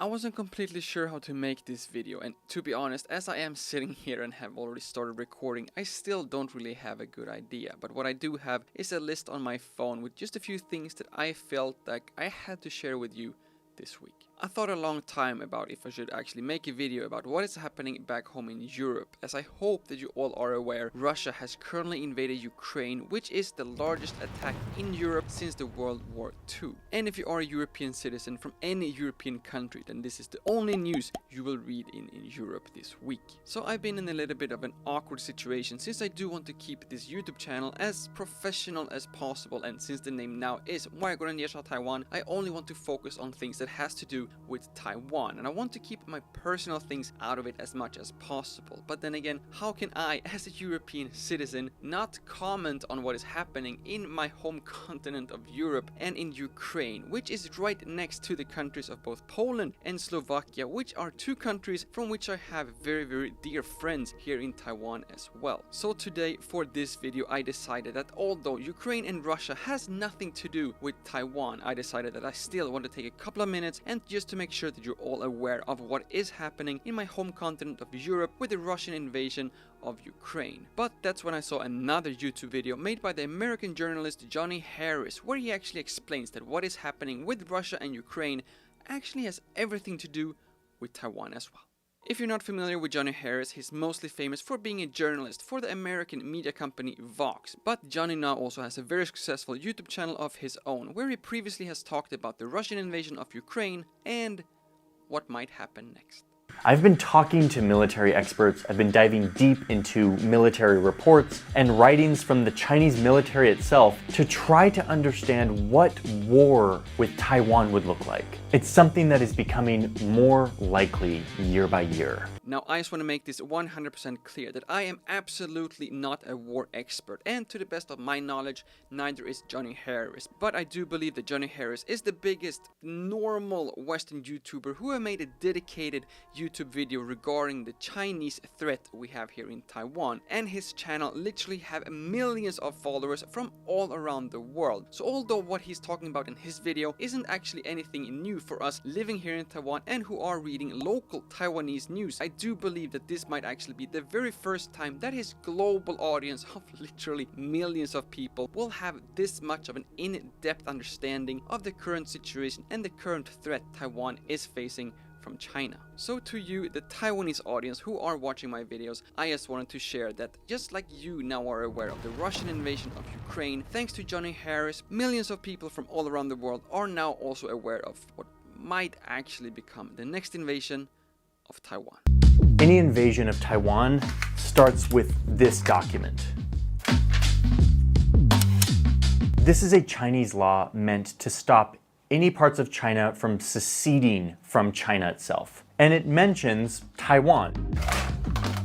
I wasn't completely sure how to make this video, and to be honest, as I am sitting here and have already started recording, I still don't really have a good idea. But what I do have is a list on my phone with just a few things that I felt like I had to share with you this week. I thought a long time about if I should actually make a video about what is happening back home in Europe, as I hope that you all are aware Russia has currently invaded Ukraine, which is the largest attack in Europe since the World War II. And if you are a European citizen from any European country, then this is the only news you will read in Europe this week. So I've been in a little bit of an awkward situation since I do want to keep this YouTube channel as professional as possible, and since the name now is 外国人介绍台湾, I only want to focus on things that has to do with Taiwan, and I want to keep my personal things out of it as much as possible. But then again, how can I, as a European citizen, not comment on what is happening in my home continent of Europe and in Ukraine, which is right next to the countries of both Poland and Slovakia, which are two countries from which I have very dear friends here in Taiwan as well. So today, for this video, I decided that although Ukraine and Russia has nothing to do with Taiwan, I decided that I still want to take a couple of minutes and just to make sure that you're all aware of what is happening in my home continent of Europe with the Russian invasion of Ukraine. But that's when I saw another YouTube video made by the American journalist Johnny Harris, where he actually explains that what is happening with Russia and Ukraine actually has everything to do with Taiwan as well. If you're not familiar with Johnny Harris, he's mostly famous for being a journalist for the American media company Vox, but Johnny now also has a very successful YouTube channel of his own, where he previously has talked about the Russian invasion of Ukraine and what might happen next. I've been talking to military experts, I've been diving deep into military reports and writings from the Chinese military itself to try to understand what war with Taiwan would look like. It's something that is becoming more likely year by year. Now, I just want to make this 100% clear that I am absolutely not a war expert, and to the best of my knowledge, neither is Johnny Harris. But I do believe that Johnny Harris is the biggest normal Western YouTuber who have made a dedicated YouTube video regarding the Chinese threat we have here in Taiwan, and his channel literally have millions of followers from all around the world. So although what he's talking about in his video isn't actually anything new for us living here in Taiwan and who are reading local Taiwanese news, I do believe that this might actually be the very first time that his global audience of literally millions of people will have this much of an in-depth understanding of the current situation and the current threat Taiwan is facing from China. So to you, the Taiwanese audience who are watching my videos, I just wanted to share that just like you now are aware of the Russian invasion of Ukraine, thanks to Johnny Harris, millions of people from all around the world are now also aware of what might actually become the next invasion of Taiwan. Any invasion of Taiwan starts with this document. This is a Chinese law meant to stop any parts of China from seceding from China itself. And it mentions Taiwan.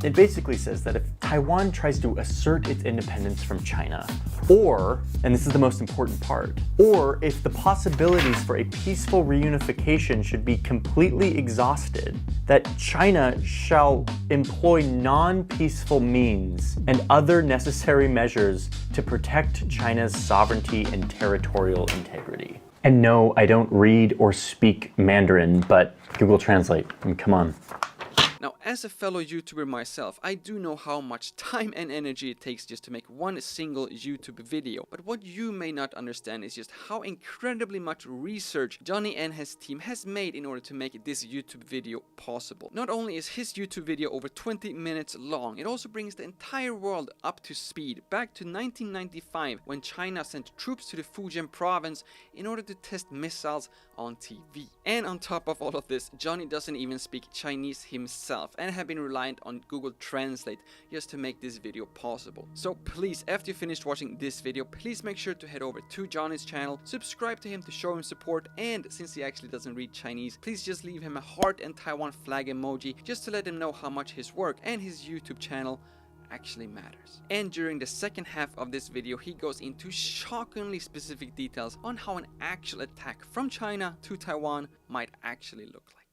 It basically says that if Taiwan tries to assert its independence from China, or, and this is the most important part, or if the possibilities for a peaceful reunification should be completely exhausted, that China shall employ non-peaceful means and other necessary measures to protect China's sovereignty and territorial integrity. And no, I don't read or speak Mandarin, but Google Translate, I mean, come on. Now, as a fellow YouTuber myself, I do know how much time and energy it takes just to make one single YouTube video. But what you may not understand is just how incredibly much research Johnny and his team has made in order to make this YouTube video possible. Not only is his YouTube video over 20 minutes long, it also brings the entire world up to speed back to 1995 when China sent troops to the Fujian province in order to test missiles on TV. And on top of all of this, Johnny doesn't even speak Chinese himself and have been reliant on Google Translate just to make this video possible. So please, after you finished watching this video, please make sure to head over to Johnny's channel, subscribe to him to show him support, and since he actually doesn't read Chinese, please just leave him a heart and Taiwan flag emoji just to let him know how much his work and his YouTube channel actually matters. And during the second half of this video, he goes into shockingly specific details on how an actual attack from China to Taiwan might actually look like.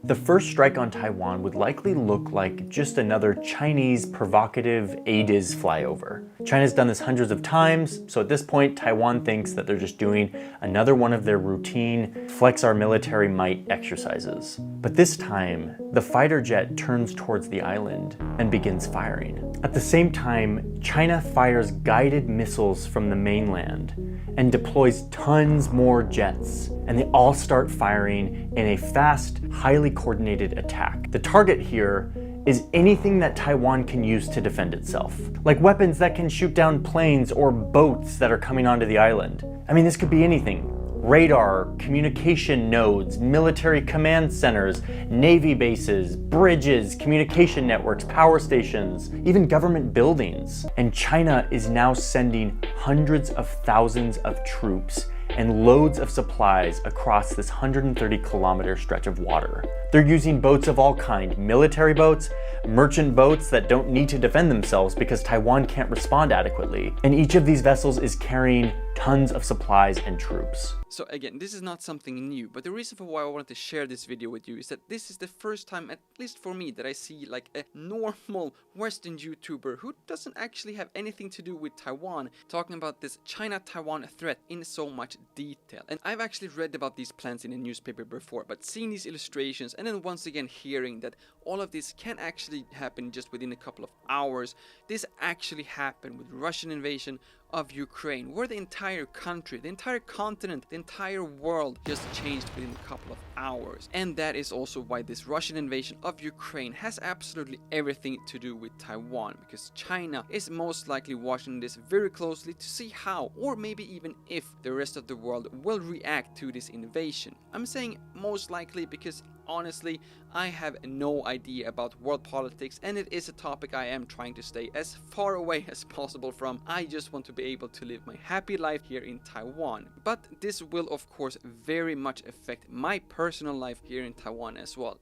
the first strike on Taiwan would likely look like just another Chinese provocative ADIZ flyover. China's done this hundreds of times, so at this point, Taiwan thinks that they're just doing another one of their routine flex our military might exercises. But this time, the fighter jet turns towards the island and begins firing. At the same time, China fires guided missiles from the mainland and deploys tons more jets, and they all start firing in a fast, highly coordinated attack. The target here is anything that Taiwan can use to defend itself, like weapons that can shoot down planes or boats that are coming onto the island. I mean, this could be anything. Radar, communication nodes, military command centers, navy bases, bridges, communication networks, power stations, even government buildings. And China is now sending hundreds of thousands of troops and loads of supplies across this 130-kilometer stretch of water. They're using boats of all kinds, military boats, merchant boats that don't need to defend themselves because Taiwan can't respond adequately. And each of these vessels is carrying tons of supplies and troops. So again, this is not something new, but the reason for why I wanted to share this video with you is that this is the first time, at least for me, that I see like a normal Western YouTuber who doesn't actually have anything to do with Taiwan talking about this China-Taiwan threat in so much detail. And I've actually read about these plans in a newspaper before, but seeing these illustrations and then once again hearing that all of this can actually happen just within a couple of hours, this actually happened with Russian invasion of Ukraine, where the entire country, the entire continent, the entire world just changed within a couple of hours. And that is also why this Russian invasion of Ukraine has absolutely everything to do with Taiwan, because China is most likely watching this very closely to see how, or maybe even if, the rest of the world will react to this invasion. I'm saying most likely because honestly, I have no idea about world politics, and it is a topic I am trying to stay as far away as possible from. I just want to be able to live my happy life here in Taiwan. But this will of course very much affect my personal life here in Taiwan as well.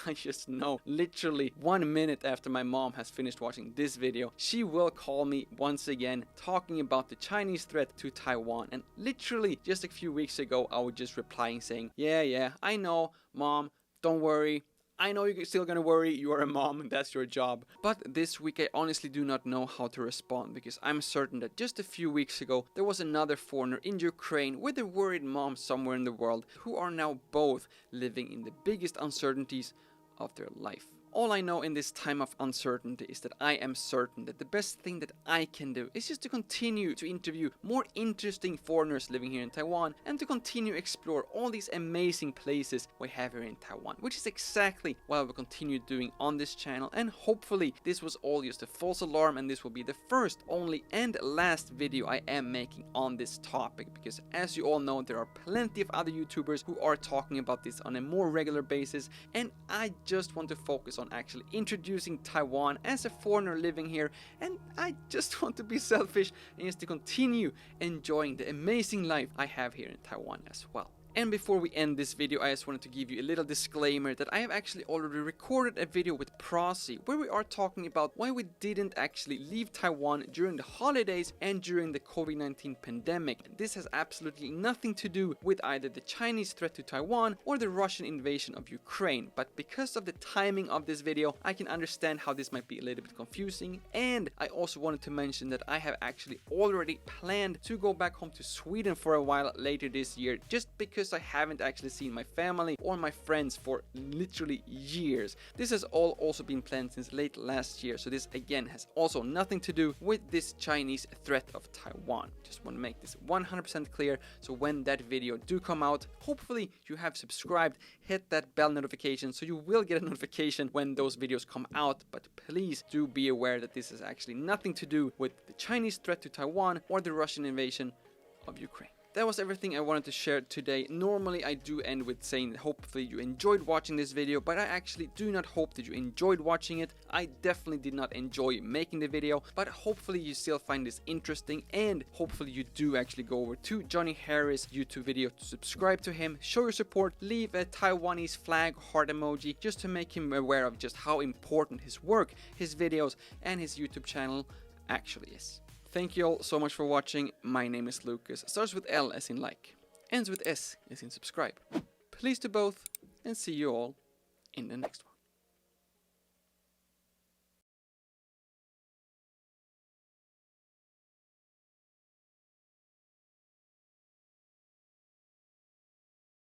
I just know, literally 1 minute after my mom has finished watching this video, she will call me once again talking about the Chinese threat to Taiwan. And literally just a few weeks ago, I was just replying saying, yeah, I know, mom, don't worry. I know you're still gonna worry, you are a mom, that's your job. But this week I honestly do not know how to respond, because I'm certain that just a few weeks ago there was another foreigner in Ukraine with a worried mom somewhere in the world who are now both living in the biggest uncertainties of their life. All I know in this time of uncertainty is that I am certain that the best thing that I can do is just to continue to interview more interesting foreigners living here in Taiwan and to continue explore all these amazing places we have here in Taiwan, which is exactly what I will continue doing on this channel. And hopefully this was all just a false alarm, and this will be the first, only and last video I am making on this topic, because as you all know, there are plenty of other YouTubers who are talking about this on a more regular basis, and I just want to focus on actually introducing Taiwan as a foreigner living here, and I just want to be selfish and just to continue enjoying the amazing life I have here in Taiwan as well. And before we end this video, I just wanted to give you a little disclaimer that I have actually already recorded a video with Prosy where we are talking about why we didn't actually leave Taiwan during the holidays and during the COVID-19 pandemic. This has absolutely nothing to do with either the Chinese threat to Taiwan or the Russian invasion of Ukraine, but because of the timing of this video, I can understand how this might be a little bit confusing. And I also wanted to mention that I have actually already planned to go back home to Sweden for a while later this year, just because I haven't actually seen my family or my friends for literally years. This has all also been planned since late last year, so this again has also nothing to do with this Chinese threat of Taiwan. Just want to make this 100% clear, so when that video do come out, hopefully you have subscribed, hit that bell notification so you will get a notification when those videos come out. But please do be aware that this has actually nothing to do with the Chinese threat to Taiwan or the Russian invasion of Ukraine. That was everything I wanted to share today. Normally I do end with saying that hopefully you enjoyed watching this video, but I actually do not hope that you enjoyed watching it. I definitely did not enjoy making the video, but hopefully you still find this interesting, and hopefully you do actually go over to Johnny Harris' YouTube video to subscribe to him, show your support, leave a Taiwanese flag heart emoji just to make him aware of just how important his work, his videos, and his YouTube channel actually is. Thank you all so much for watching. My name is Lukas. Starts with L as in like, ends with S as in subscribe. Please do both, and see you all in the next one.